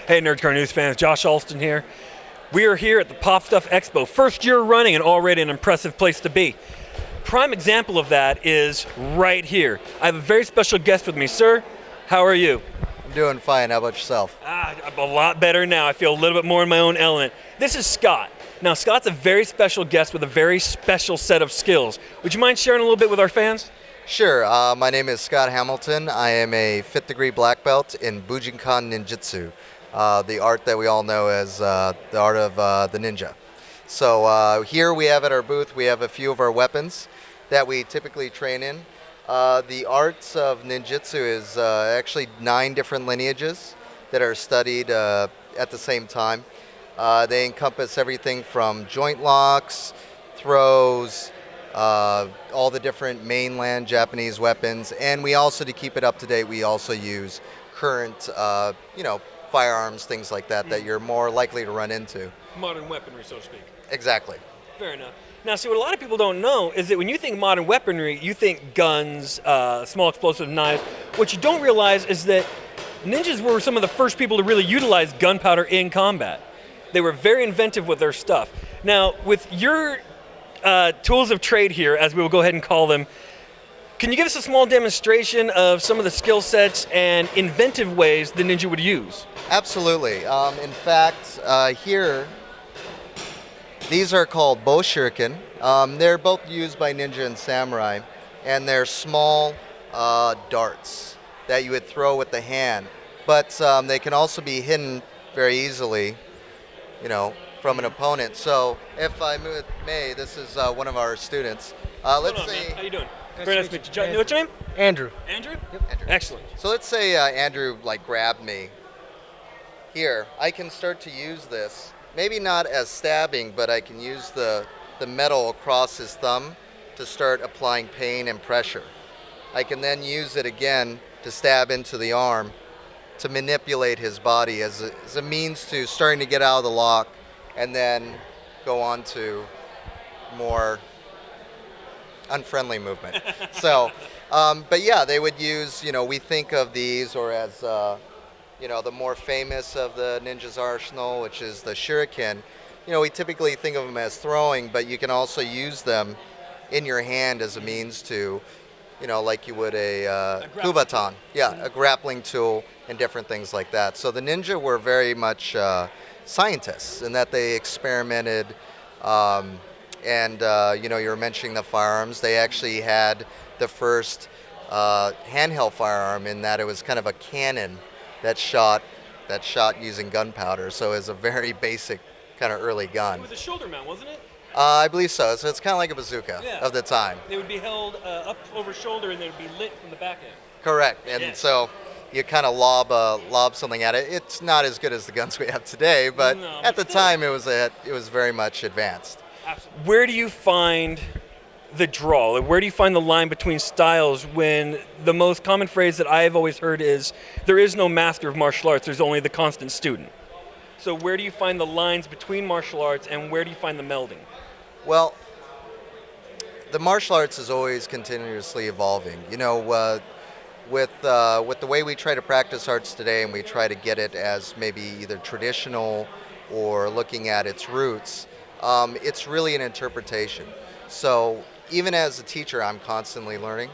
Hey, Nerdcore News fans, Josh Alston here. We are here at the Pop Stuff Expo, first year running and already an impressive place to be. Prime example of that is right here. I have a very special guest with me. Sir, how are you? I'm doing fine. How about yourself? I'm a lot better now. I feel a little bit more in my own element. This is Scott. Now, Scott's a very special guest with a very special set of skills. Would you mind sharing a little bit with our fans? Sure. My name is Scott Hamilton. I am a 5th degree black belt in Bujinkan Ninjutsu, the art that we all know as the art of the ninja. So here we have at our booth, we have a few of our weapons that we typically train in. The arts of ninjutsu is actually 9 different lineages that are studied at the same time. They encompass everything from joint locks, throws, all the different mainland Japanese weapons, and we also, to keep it up to date, we also use current, firearms, things like that, that you're more likely to run into. Modern weaponry, so to speak. Exactly. Fair enough. Now, see, what a lot of people don't know is that when you think modern weaponry, you think guns, small explosive knives. What you don't realize is that ninjas were some of the first people to really utilize gunpowder in combat. They were very inventive with their stuff. Now, with your tools of trade here, as we will go ahead and call them, can you give us a small demonstration of some of the skill sets and inventive ways the ninja would use? Absolutely. In fact, here, these are called bow shuriken. They're both used by ninja and samurai, and they're small darts that you would throw with the hand. But they can also be hidden very easily, from an opponent. So if I may, this is one of our students. Let's say. Man. How you doing? Very nice to meet you. What's your name? Andrew. Andrew? Yep. Andrew. Excellent. So let's say Andrew grabbed me. Here, I can start to use this. Maybe not as stabbing, but I can use the metal across his thumb to start applying pain and pressure. I can then use it again to stab into the arm to manipulate his body as a means to starting to get out of the lock and then go on to more unfriendly movement. So, but yeah, they would use, we think of these or as, the more famous of the ninja's arsenal, which is the shuriken. We typically think of them as throwing, but you can also use them in your hand as a means to, like you would a kubaton. Yeah, a grappling tool and different things like that. So the ninja were very much scientists in that they experimented, and you were mentioning the firearms. They actually had the first handheld firearm in that it was kind of a cannon that shot using gunpowder. So it was a very basic kind of early gun. It was a shoulder mount, wasn't it? I believe so. So it's kind of like a bazooka of the time. They would be held up over shoulder and they would be lit from the back end. Correct. And so you kind of lob something at it. It's not as good as the guns we have today, but at the time it was very much advanced. Absolutely. Where do you find the draw? Where do you find the line between styles when the most common phrase that I've always heard is there is no master of martial arts, there's only the constant student? So where do you find the lines between martial arts and where do you find the melding? Well, the martial arts is always continuously evolving. With the way we try to practice arts today and we try to get it as maybe either traditional or looking at its roots, it's really an interpretation. So even as a teacher, I'm constantly learning.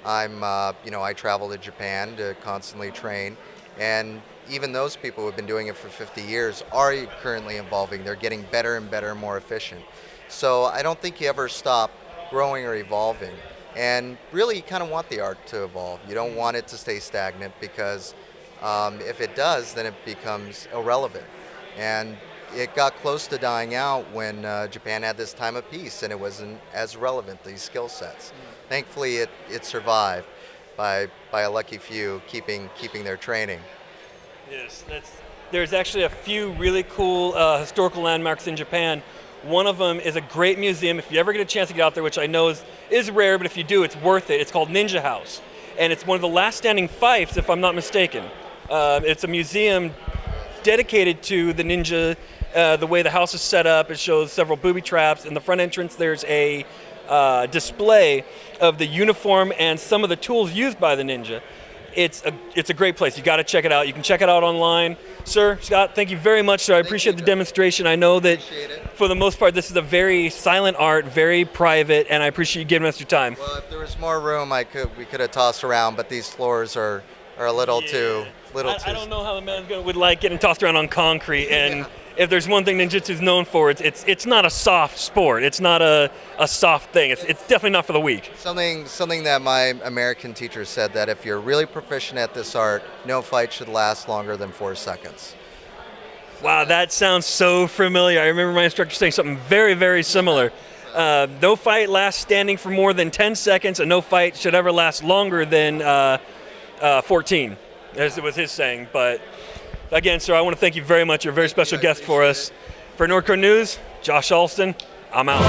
I travel to Japan to constantly train, and even those people who have been doing it for 50 years are currently evolving. They're getting better and better, more efficient. So I don't think you ever stop growing or evolving. And really, you kind of want the art to evolve. You don't want it to stay stagnant because if it does, then it becomes irrelevant. And it got close to dying out when Japan had this time of peace and it wasn't as relevant, these skill sets. Thankfully, it survived by a lucky few keeping their training. Yes, there's actually a few really cool historical landmarks in Japan. One of them is a great museum. If you ever get a chance to get out there, which I know is rare, but if you do, it's worth it. It's called Ninja House. And it's one of the last standing fiefs, if I'm not mistaken. It's a museum dedicated to the ninja, the way the house is set up. It shows several booby traps. In the front entrance, there's a display of the uniform and some of the tools used by the ninja. it's a great place. You got to check it out. You can check it out online. Sir, Scott, thank you very much, sir. I appreciate the demonstration. I know that for the most part, this is a very silent art, very private, and I appreciate you giving us your time. Well, if there was more room, we could have tossed around, but these floors are a little too. I don't know how the man would like getting tossed around on concrete, and if there's one thing ninjutsu is known for, it's not a soft sport. It's not a soft thing. It's definitely not for the weak. Something that my American teacher said, that if you're really proficient at this art, no fight should last longer than 4 seconds. Wow, that sounds so familiar. I remember my instructor saying something very, very similar. No fight lasts standing for more than 10 seconds, and no fight should ever last longer than 14, as it was his saying. But again, sir, I want to thank you very much. You're a very special guest for us. For Nerdcore News, Josh Alston, I'm out.